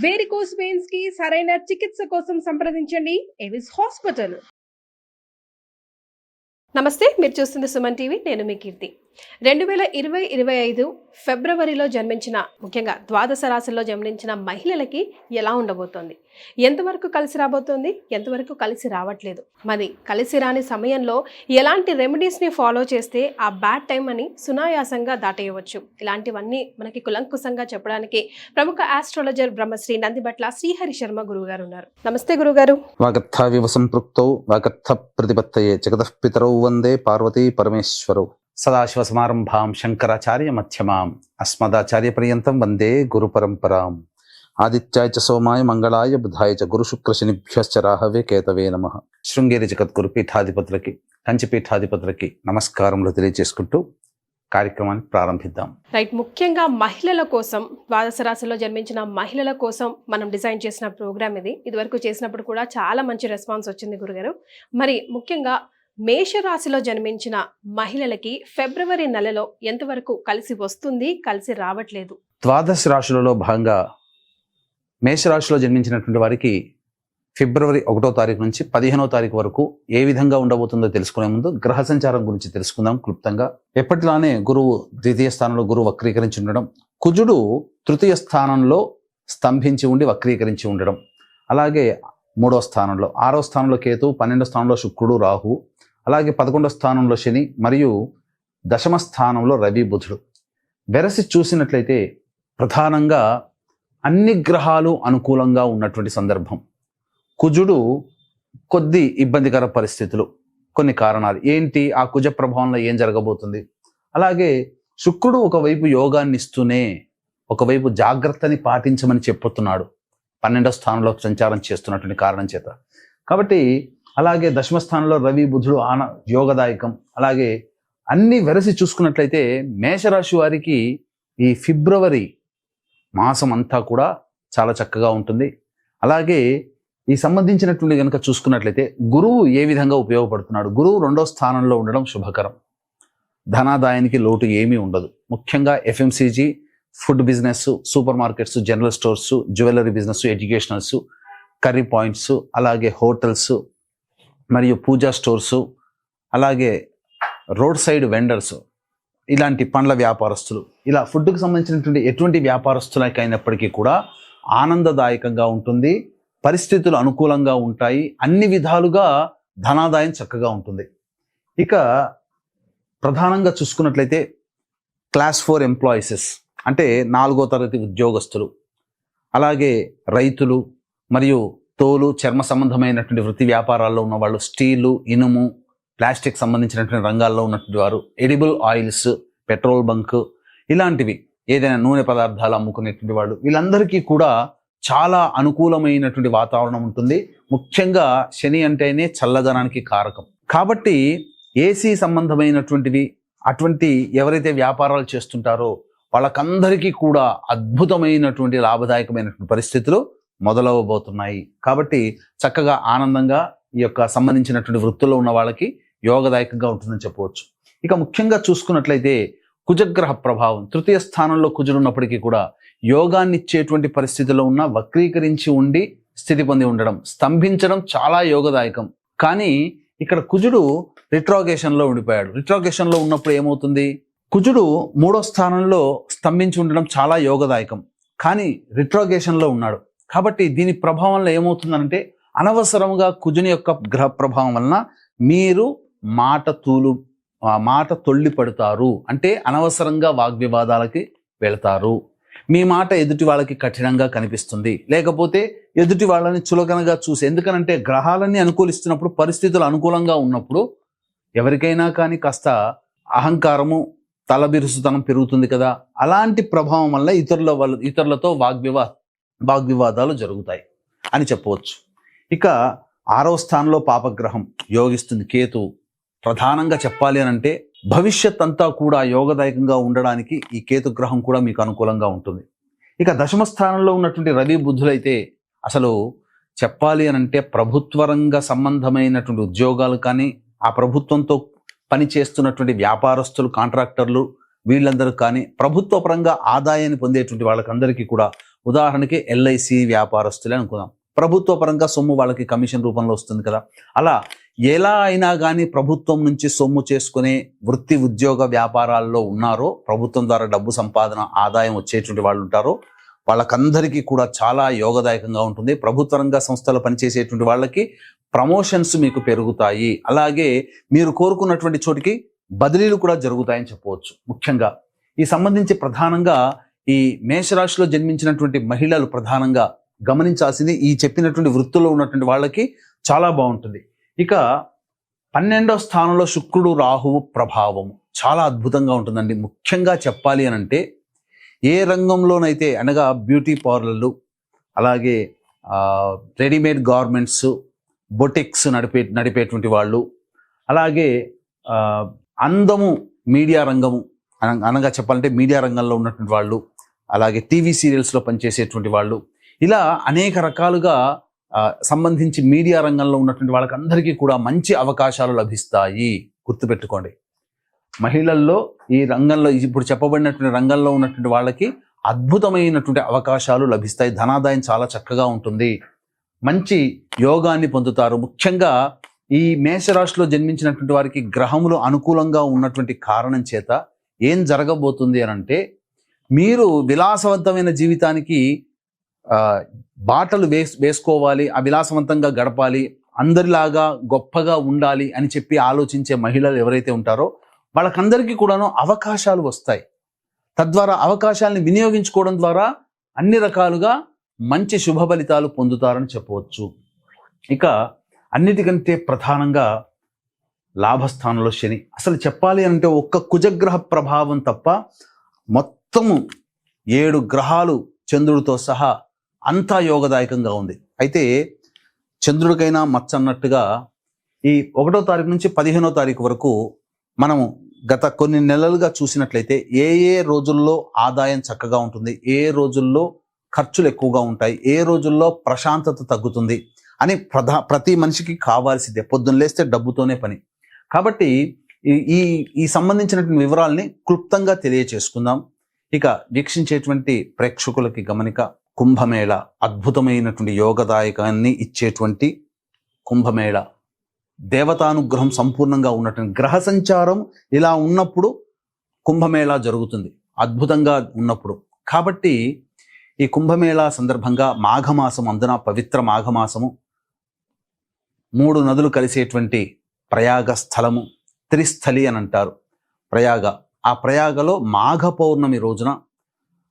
Varicose veins కి సరైన చికిత్స కోసం సంప్రదించండి ఎవిస్ హాస్పిటల్. నమస్తే, మీరు చూస్తుంది సుమన్ టీవీ. నేను మీ కీర్తి. 2020-25 ఫిబ్రవరిలో జన్మించిన, ముఖ్యంగా ద్వాదశ రాశుల్లో జన్మించిన మహిళలకి ఎలా ఉండబోతోంది, ఎంతవరకు కలిసి రాబోతోంది, ఎంతవరకు కలిసి రావట్లేదు, మరి కలిసి రాని సమయంలో ఎలాంటి రెమెడీస్ని ఫాలో చేస్తే ఆ బ్యాడ్ టైం అని సునాయాసంగా దాటేయవచ్చు, ఇలాంటివన్నీ మనకి కులంకుశంగా చెప్పడానికి ప్రముఖ ఆస్ట్రాలజర్ బ్రహ్మశ్రీ నందిబట్ల శ్రీహరి శర్మ గురుగారు ఉన్నారు. నమస్తే గురుగారు. వాగర్థావివ సంపృక్తౌ వాగర్థ ప్రతిపత్తయే జగతః పితరౌ వందే పార్వతీ పరమేశ్వరౌ. సదాశివ సమారంభాం శంకరాచార్య మధ్యమాం అస్మదాచార్య పర్యంతం వందే గురు పరంపరాం. ఆదిత్యాయ చ సోమాయ మంగళాయ బుధాయ చ గురు శుక్ర శనిభ్యశ్చ రాహవే కేతవే నమః. శృంగేరి జగద్గురు పీఠాధిపతులకి, కంచి పీఠాధిపతులకి నమస్కారములు తెలియజేసుకుంటూ కార్యక్రమాన్ని ప్రారంభిద్దాం. రైట్, ముఖ్యంగా మహిళల కోసం, ద్వాదశ రాశిలో జన్మించిన మహిళల కోసం మనం డిజైన్ చేసిన ప్రోగ్రామ్ ఇది. ఇదివరకు చేసినప్పుడు కూడా చాలా మంచి రెస్పాన్స్ వచ్చింది గురుగారు. మరి ముఖ్యంగా మేషరాశిలో జన్మించిన మహిళలకి ఫిబ్రవరి నెలలో ఎంతవరకు కలిసి వస్తుంది, కలిసి రావట్లేదు? ద్వాదశ రాశులలో భాగంగా మేషరాశిలో జన్మించినటువంటి వారికి ఫిబ్రవరి 1వ తారీఖు నుంచి 15వ తారీఖు వరకు ఏ విధంగా ఉండబోతుందో తెలుసుకునే ముందు గ్రహ సంచారం గురించి తెలుసుకుందాం క్లుప్తంగా. ఎప్పటిలానే గురువు ద్వితీయ స్థానంలో గురువు వక్రీకరించి ఉండడం, కుజుడు తృతీయ స్థానంలో స్తంభించి ఉండి వక్రీకరించి ఉండడం, అలాగే 3వ స్థానంలో, 6వ స్థానంలో కేతు, 12వ స్థానంలో శుక్రుడు రాహు, అలాగే 11వ స్థానంలో శని మరియు దశమ స్థానంలో రవి బుధుడు. వెరసి చూసినట్లయితే ప్రధానంగా అన్ని గ్రహాలు అనుకూలంగా ఉన్నటువంటి సందర్భం. కుజుడు కొద్ది ఇబ్బందికర పరిస్థితులు, కొన్ని కారణాలు ఏంటి, ఆ కుజ ప్రభావంలో ఏం జరగబోతుంది. అలాగే శుక్రుడు ఒకవైపు యోగాన్ని ఇస్తూనే ఒకవైపు జాగ్రత్తని పాటించమని చెప్పుతున్నాడు 12వ స్థానంలో సంచారం చేస్తున్నటువంటి కారణం చేత. కాబట్టి అలాగే దశమ స్థానంలో రవి బుధుడు యోగదాయకం. అలాగే అన్ని వెరసి చూసుకున్నట్లయితే మేషరాశి వారికి ఈ ఫిబ్రవరి మాసం అంతా కూడా చాలా చక్కగా ఉంటుంది. అలాగే ఈ సంబంధించినటువంటి కనుక చూసుకున్నట్లయితే గురువు ఏ విధంగా ఉపయోగపడుతున్నాడు. గురువు 2వ స్థానంలో ఉండడం శుభకరం. ధనాదాయానికి లోటు ఏమీ ఉండదు. ముఖ్యంగా FMCG, food business, supermarkets, general stores, jewellery business, educationals, curry points, అలాగే హోటల్స్ మరియు పూజా స్టోర్సు, అలాగే రోడ్ సైడ్ వెండర్స్, ఇలాంటి పండ్ల వ్యాపారస్తులు, ఇలా ఫుడ్కి సంబంధించినటువంటి ఎటువంటి వ్యాపారస్తులకైనప్పటికీ కూడా ఆనందదాయకంగా ఉంటుంది. పరిస్థితులు అనుకూలంగా ఉంటాయి. అన్ని విధాలుగా ధనాదాయం చక్కగా ఉంటుంది. ఇక ప్రధానంగా చూసుకున్నట్లయితే క్లాస్ 4 ఎంప్లాయీసెస్ అంటే 4వ తరగతి ఉద్యోగస్తులు, అలాగే రైతులు మరియు తోలు చర్మ సంబంధమైనటువంటి వృత్తి వ్యాపారాల్లో ఉన్న వాళ్ళు, స్టీలు, ఇనుము, ప్లాస్టిక్ సంబంధించినటువంటి రంగాల్లో ఉన్నటువంటి వారు, ఎడిబుల్ ఆయిల్స్, పెట్రోల్ బంక్, ఇలాంటివి ఏదైనా నూనె పదార్థాలు అమ్ముకునేటువంటి వాళ్ళు, వీళ్ళందరికీ కూడా చాలా అనుకూలమైనటువంటి వాతావరణం ఉంటుంది. ముఖ్యంగా శని అంటేనే చల్లదనానికి కారకం. కాబట్టి ఏసీ సంబంధమైనటువంటివి, అటువంటి ఎవరైతే వ్యాపారాలు చేస్తుంటారో వాళ్ళకందరికీ కూడా అద్భుతమైనటువంటి లాభదాయకమైనటువంటి పరిస్థితులు మొదలవబోతున్నాయి. కాబట్టి చక్కగా ఆనందంగా ఈ యొక్క సంబంధించినటువంటి వృత్తుల్లో ఉన్న వాళ్ళకి యోగదాయకంగా ఉంటుందని చెప్పవచ్చు. ఇక ముఖ్యంగా చూసుకున్నట్లయితే కుజగ్రహ ప్రభావం, తృతీయ స్థానంలో కుజుడు ఉన్నప్పటికీ కూడా యోగాన్ని ఇచ్చేటువంటి పరిస్థితిలో ఉన్న వక్రీకరించి ఉండి స్థితి పొంది ఉండడం, స్తంభించడం చాలా యోగదాయకం. కానీ ఇక్కడ కుజుడు రిట్రోగేషన్లో ఉండిపోయాడు. రిట్రోగేషన్లో ఉన్నప్పుడు ఏమవుతుంది, కుజుడు 3వ స్థానంలో స్తంభించి ఉండడం చాలా యోగదాయకం, కానీ రిట్రోగేషన్లో ఉన్నాడు. కాబట్టి దీని ప్రభావంలో ఏమవుతుందంటే అనవసరంగా కుజుని యొక్క గ్రహ ప్రభావం వలన మీరు మాట తొల్లి పడతారు. అంటే అనవసరంగా వాగ్వివాదాలకి వెళతారు. మీ మాట ఎదుటి వాళ్ళకి కఠినంగా కనిపిస్తుంది, లేకపోతే ఎదుటి వాళ్ళని చులకనగా చూసి, ఎందుకనంటే గ్రహాలన్నీ అనుకూలిస్తున్నప్పుడు, పరిస్థితులు అనుకూలంగా ఉన్నప్పుడు ఎవరికైనా కానీ కాస్త అహంకారము, తలబిరుసుతనం పెరుగుతుంది కదా. అలాంటి ప్రభావం వల్ల ఇతరులతో వాగ్వివాదాలు జరుగుతాయి అని చెప్పవచ్చు. ఇక 6వ స్థానంలో పాపగ్రహం యోగిస్తుంది కేతు. ప్రధానంగా చెప్పాలి అని అంటే భవిష్యత్ అంతా కూడా యోగదాయకంగా ఉండడానికి ఈ కేతు గ్రహం కూడా మీకు అనుకూలంగా ఉంటుంది. ఇక దశమ స్థానంలో ఉన్నటువంటి రవి బుధులైతే అసలు చెప్పాలి అని అంటే ప్రభుత్వ రంగ సంబంధమైనటువంటి ఉద్యోగాలు కానీ, ఆ ప్రభుత్వంతో పనిచేస్తున్నటువంటి వ్యాపారస్తులు, కాంట్రాక్టర్లు, వీళ్ళందరూ కానీ ప్రభుత్వ పరంగా ఆదాయాన్ని పొందేటువంటి వాళ్ళకందరికీ కూడా ఉదాహరణకి ఎల్ఐసి వ్యాపారస్తులే అనుకుందాం. ప్రభుత్వ పరంగా సొమ్ము వాళ్ళకి కమిషన్ రూపంలో వస్తుంది కదా. అలా ఎలా అయినా కానీ ప్రభుత్వం నుంచి సొమ్ము చేసుకునే వృత్తి ఉద్యోగ వ్యాపారాల్లో ఉన్నారో, ప్రభుత్వం ద్వారా డబ్బు సంపాదన ఆదాయం వచ్చేటువంటి వాళ్ళు ఉంటారో, వాళ్ళకందరికీ కూడా చాలా యోగదాయకంగా ఉంటుంది. ప్రభుత్వ రంగ సంస్థలో పనిచేసేటువంటి వాళ్ళకి ప్రమోషన్స్ మీకు పెరుగుతాయి. అలాగే మీరు కోరుకున్నటువంటి చోటికి బదిలీలు కూడా జరుగుతాయని చెప్పవచ్చు. ముఖ్యంగా ఈ సంబంధించి ప్రధానంగా ఈ మేషరాశిలో జన్మించినటువంటి మహిళలు ప్రధానంగా గమనించాల్సింది ఈ చెప్పినటువంటి వృత్తుల్లో ఉన్నటువంటి వాళ్ళకి చాలా బాగుంటుంది. ఇక 12వ స్థానంలో శుక్రుడు రాహువు ప్రభావం చాలా అద్భుతంగా ఉంటుందండి. ముఖ్యంగా చెప్పాలి అని అంటే ఏ రంగంలోనైతే అనగా బ్యూటీ పార్లర్లు, అలాగే రెడీమేడ్ గార్మెంట్స్, బొటిక్స్ నడిపేటువంటి వాళ్ళు, అలాగే అందము మీడియా రంగము అనగా చెప్పాలంటే మీడియా రంగంలో ఉన్నటువంటి వాళ్ళు, అలాగే టీవీ సీరియల్స్లో పనిచేసేటువంటి వాళ్ళు, ఇలా అనేక రకాలుగా సంబంధించి మీడియా రంగంలో ఉన్నటువంటి వాళ్ళకి అందరికీ కూడా మంచి అవకాశాలు లభిస్తాయి. గుర్తుపెట్టుకోండి, మహిళల్లో ఈ రంగంలో ఇప్పుడు చెప్పబడినటువంటి రంగంలో ఉన్నటువంటి వాళ్ళకి అద్భుతమైనటువంటి అవకాశాలు లభిస్తాయి. ధనాదాయం చాలా చక్కగా ఉంటుంది. మంచి యోగాన్ని పొందుతారు. ముఖ్యంగా ఈ మేషరాశిలో జన్మించినటువంటి వారికి గ్రహములు అనుకూలంగా ఉన్నటువంటి కారణం చేత ఏం జరగబోతుంది అని అంటే, మీరు విలాసవంతమైన జీవితానికి బాటలు వేసుకోవాలి, ఆ విలాసవంతంగా గడపాలి, అందరిలాగా గొప్పగా ఉండాలి అని చెప్పి ఆలోచించే మహిళలు ఎవరైతే ఉంటారో వాళ్ళకందరికీ కూడాను అవకాశాలు వస్తాయి. తద్వారా అవకాశాలను వినియోగించుకోవడం ద్వారా అన్ని రకాలుగా మంచి శుభ ఫలితాలు పొందుతారని చెప్పవచ్చు. ఇక అన్నిటికంటే ప్రధానంగా లాభస్థానంలో శని. అసలు చెప్పాలి అంటే ఒక్క కుజగ్రహ ప్రభావం తప్ప మొత్తము 7 గ్రహాలు చంద్రుడితో సహా అంతా యోగదాయకంగా ఉంది. అయితే చంద్రుడికైనా మచ్చ అన్నట్టుగా ఈ 1వ తారీఖు నుంచి 15వ తారీఖు వరకు మనము గత కొన్ని నెలలుగా చూసినట్లయితే ఏ రోజుల్లో ఆదాయం చక్కగా ఉంటుంది, ఏ రోజుల్లో ఖర్చులు ఎక్కువగా ఉంటాయి, ఏ రోజుల్లో ప్రశాంతత తగ్గుతుంది అని ప్రతి మనిషికి కావాల్సిందే. పొద్దున్న లేస్తే డబ్బుతోనే పని. కాబట్టి ఈ సంబంధించినటువంటి వివరాలని క్లుప్తంగా తెలియచేసుకుందాం. ఇక వీక్షించేటువంటి ప్రేక్షకులకి గమనిక, కుంభమేళ అద్భుతమైనటువంటి యోగదాయకాన్ని ఇచ్చేటువంటి కుంభమేళ, దేవతానుగ్రహం సంపూర్ణంగా ఉన్నటువంటి గ్రహ సంచారం ఇలా ఉన్నప్పుడు కుంభమేళా జరుగుతుంది, అద్భుతంగా ఉన్నప్పుడు. కాబట్టి ఈ కుంభమేళా సందర్భంగా మాఘమాసం, అందున పవిత్ర మాఘమాసము, 3 నదులు కలిసేటువంటి ప్రయాగ స్థలము, త్రిస్థలి అని అంటారు ప్రయాగ. ఆ ప్రయాగలో మాఘ పౌర్ణమి రోజున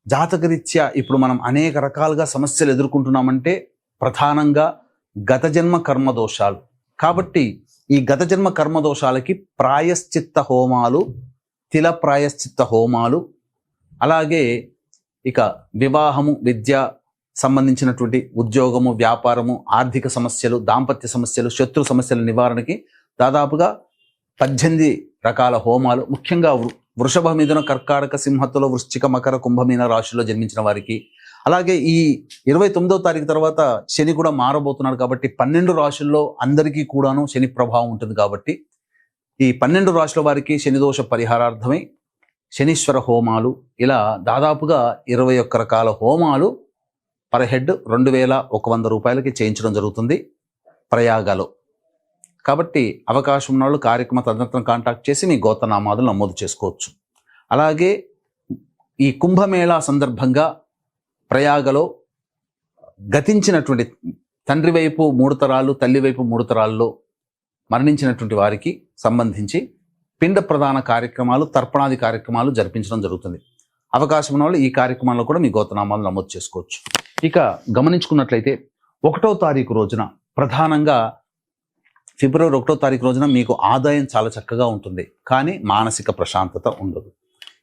జాతకరీత్యా ఇప్పుడు మనం అనేక రకాలుగా సమస్యలు ఎదుర్కొంటున్నామంటే ప్రధానంగా గత జన్మ కర్మదోషాలు. కాబట్టి ఈ గత జన్మ కర్మదోషాలకి ప్రాయశ్చిత్త హోమాలు, తిల ప్రాయశ్చిత్త హోమాలు, అలాగే ఇక వివాహము, విద్య సంబంధించినటువంటి ఉద్యోగము, వ్యాపారము, ఆర్థిక సమస్యలు, దాంపత్య సమస్యలు, శత్రు సమస్యల నివారణకి దాదాపుగా 18 రకాల హోమాలు. ముఖ్యంగా వృషభ, మిథున, కర్కాటక, సింహత్తులో, వృశ్చిక, మకర, కుంభమీన రాశుల్లో జన్మించిన వారికి, అలాగే ఈ 29వ తారీఖు తర్వాత శని కూడా మారబోతున్నాడు కాబట్టి 12 రాశుల్లో అందరికీ కూడాను శని ప్రభావం ఉంటుంది. కాబట్టి ఈ 12 రాశుల వారికి శని దోష పరిహారార్థమై శనీశ్వర హోమాలు, ఇలా దాదాపుగా 21 రకాల హోమాలు పర్ హెడ్ 2100 రూపాయలకి చేయించడం జరుగుతుంది ప్రయాగలో. కాబట్టి అవకాశం ఉన్న వాళ్ళు కార్యక్రమ తదనంతరం కాంటాక్ట్ చేసి మీ గోత్రనామాదులు నమోదు చేసుకోవచ్చు. అలాగే ఈ కుంభమేళా సందర్భంగా ప్రయాగలో గతించినటువంటి తండ్రి వైపు 3 తరాలు, తల్లి వైపు 3 తరాల్లో మరణించినటువంటి వారికి సంబంధించి పిండ ప్రదాన కార్యక్రమాలు, తర్పణాది కార్యక్రమాలు జరిపించడం జరుగుతుంది. అవకాశం ఉన్న వాళ్ళు ఈ కార్యక్రమాల్లో కూడా మీ గోత్రనామాలు నమోదు చేసుకోవచ్చు. ఇక గమనించుకున్నట్లయితే 1వ తారీఖు రోజున ప్రధానంగా ఫిబ్రవరి 1వ తారీఖు రోజున మీకు ఆదాయం చాలా చక్కగా ఉంటుంది, కానీ మానసిక ప్రశాంతత ఉండదు.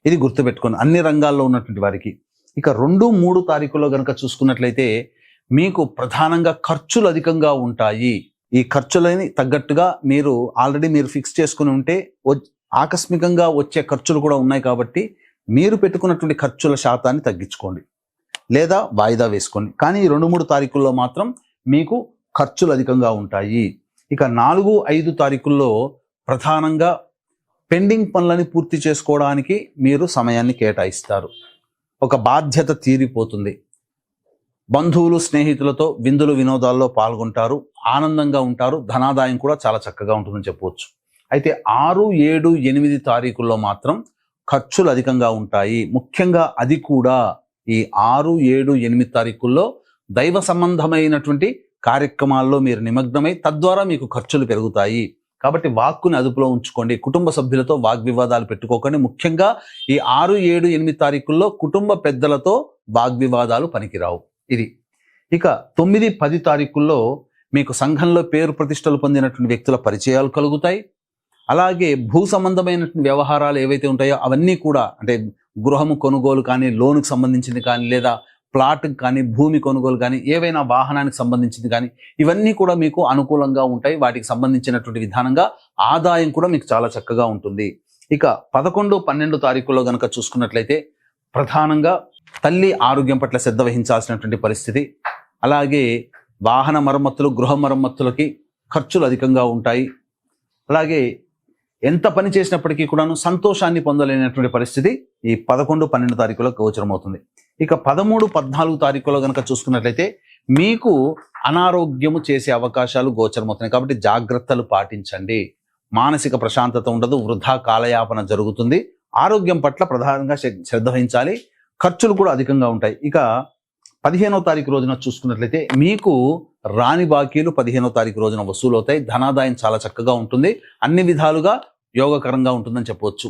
ఇది గుర్తుపెట్టుకోండి అన్ని రంగాల్లో ఉన్నటువంటి వారికి. ఇక 2, 3 తారీఖుల్లో కనుక చూసుకున్నట్లయితే మీకు ప్రధానంగా ఖర్చులు అధికంగా ఉంటాయి. ఈ ఖర్చులని తగ్గట్టుగా మీరు ఆల్రెడీ ఫిక్స్ చేసుకుని ఉంటే ఆకస్మికంగా వచ్చే ఖర్చులు కూడా ఉన్నాయి. కాబట్టి మీరు పెట్టుకున్నటువంటి ఖర్చుల శాతాన్ని తగ్గించుకోండి లేదా వాయిదా వేసుకోండి. కానీ ఈ 2, 3 తారీఖుల్లో మాత్రం మీకు ఖర్చులు అధికంగా ఉంటాయి. ఇక 4, 5 తారీఖుల్లో ప్రధానంగా పెండింగ్ పనులని పూర్తి చేసుకోవడానికి మీరు సమయాన్ని కేటాయిస్తారు. ఒక బాధ్యత తీరిపోతుంది. బంధువులు స్నేహితులతో విందులు వినోదాల్లో పాల్గొంటారు, ఆనందంగా ఉంటారు, ధనాదాయం కూడా చాలా చక్కగా ఉంటుందని చెప్పవచ్చు. అయితే 6, 7, 8 తారీఖుల్లో మాత్రం ఖర్చులు అధికంగా ఉంటాయి. ముఖ్యంగా అది కూడా ఈ 6, 7, 8 తారీఖుల్లో దైవ సంబంధమైనటువంటి కార్యక్రమాల్లో మీరు నిమగ్నమై తద్వారా మీకు ఖర్చులు పెరుగుతాయి. కాబట్టి వాక్కుని అదుపులో ఉంచుకోండి. కుటుంబ సభ్యులతో వాగ్వివాదాలు పెట్టుకోకండి. ముఖ్యంగా ఈ 6, 7, 8 తారీఖుల్లో కుటుంబ పెద్దలతో వాగ్వివాదాలు పనికిరావు. ఇది ఇక 9, 10 తారీఖుల్లో మీకు సంఘంలో పేరు ప్రతిష్టలు పొందినటువంటి వ్యక్తుల పరిచయాలు కలుగుతాయి. అలాగే భూ సంబంధమైనటువంటి వ్యవహారాలు ఏవైతే ఉంటాయో అవన్నీ కూడా, అంటే గృహము కొనుగోలు కానీ, లోనుకు సంబంధించింది కానీ, లేదా ప్లాట్కి కానీ, భూమి కొనుగోలు కానీ, ఏవైనా వాహనానికి సంబంధించింది కానీ, ఇవన్నీ కూడా మీకు అనుకూలంగా ఉంటాయి. వాటికి సంబంధించినటువంటి విధానంగా ఆదాయం కూడా మీకు చాలా చక్కగా ఉంటుంది. ఇక 11, 12 తారీఖుల్లో కనుక చూసుకున్నట్లయితే ప్రధానంగా తల్లి ఆరోగ్యం పట్ల శ్రద్ధ వహించాల్సినటువంటి పరిస్థితి. అలాగే వాహన మరమ్మతులు, గృహ మరమ్మతులకి ఖర్చులు అధికంగా ఉంటాయి. అలాగే ఎంత పని చేసినప్పటికీ కూడాను సంతోషాన్ని పొందలేనటువంటి పరిస్థితి ఈ 11, 12 తారీఖులో గోచరమవుతుంది. ఇక 13, 14 తారీఖులో కనుక చూసుకున్నట్లయితే మీకు అనారోగ్యము చేసే అవకాశాలు గోచరమవుతున్నాయి. కాబట్టి జాగ్రత్తలు పాటించండి. మానసిక ప్రశాంతత ఉండదు, వృధా కాలయాపన జరుగుతుంది. ఆరోగ్యం పట్ల ప్రధానంగా శ్రద్ధ వహించాలి. ఖర్చులు కూడా అధికంగా ఉంటాయి. ఇక 15వ తారీఖు రోజున చూసుకున్నట్లయితే మీకు రాని బాకీలు 15వ తారీఖు రోజున వసూలు అవుతాయి. ధనాదాయం చాలా చక్కగా ఉంటుంది. అన్ని విధాలుగా యోగకరంగా ఉంటుందని చెప్పవచ్చు.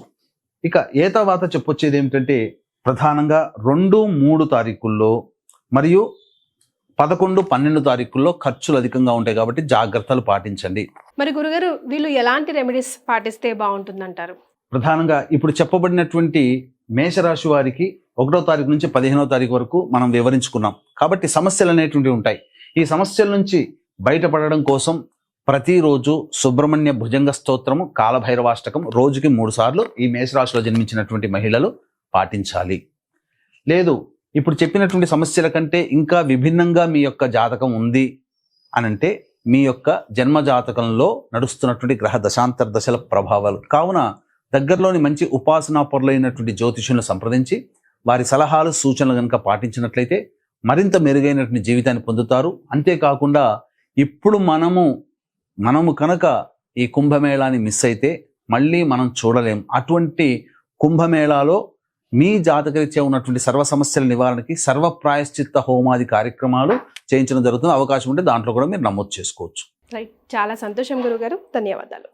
ఇక ఏ తర్వాత చెప్పొచ్చేది ఏమిటంటే ప్రధానంగా 2, 3 తారీఖుల్లో మరియు 11, 12 తారీఖుల్లో ఖర్చులు అధికంగా ఉంటాయి. కాబట్టి జాగ్రత్తలు పాటించండి. మరి గురుగారు, వీళ్ళు ఎలాంటి రెమెడీస్ పాటిస్తే బాగుంటుందంటారు? ప్రధానంగా ఇప్పుడు చెప్పబడినటువంటి మేషరాశి వారికి 1వ తారీఖు నుంచి 15వ తారీఖు వరకు మనం వివరించుకున్నాం. కాబట్టి సమస్యలు అనేటువంటివి ఉంటాయి. ఈ సమస్యల నుంచి బయటపడడం కోసం ప్రతిరోజు సుబ్రహ్మణ్య భుజంగ స్తోత్రము, కాలభైరవాష్టకం రోజుకి 3 సార్లు ఈ మేషరాశిలో జన్మించినటువంటి మహిళలు పాటించాలి. లేదు, ఇప్పుడు చెప్పినటువంటి సమస్యల కంటే ఇంకా విభిన్నంగా మీ యొక్క జాతకం ఉంది అనంటే మీ యొక్క జన్మ జాతకంలో నడుస్తున్నటువంటి గ్రహ దశాంతర దశల ప్రభావాలు కావున దగ్గరలోని మంచి ఉపాసనా పరులైనటువంటి జ్యోతిషులను సంప్రదించి వారి సలహాలు, సూచనలు కనుక పాటించినట్లయితే మరింత మెరుగైనటువంటి జీవితాన్ని పొందుతారు. అంతేకాకుండా ఇప్పుడు మనము కనుక ఈ కుంభమేళాన్ని మిస్ అయితే మళ్ళీ మనం చూడలేం. అటువంటి కుంభమేళాలో మీ జాతకరీత్యా ఉన్నటువంటి సర్వ సమస్యల నివారణకి సర్వ ప్రాయశ్చిత్త హోమాది కార్యక్రమాలు చేయించడం జరుగుతుంది. అవకాశం ఉంటే దాంట్లో కూడా మీరు నమోదు చేసుకోవచ్చు. రైట్, చాలా సంతోషం గురుగారు, ధన్యవాదాలు.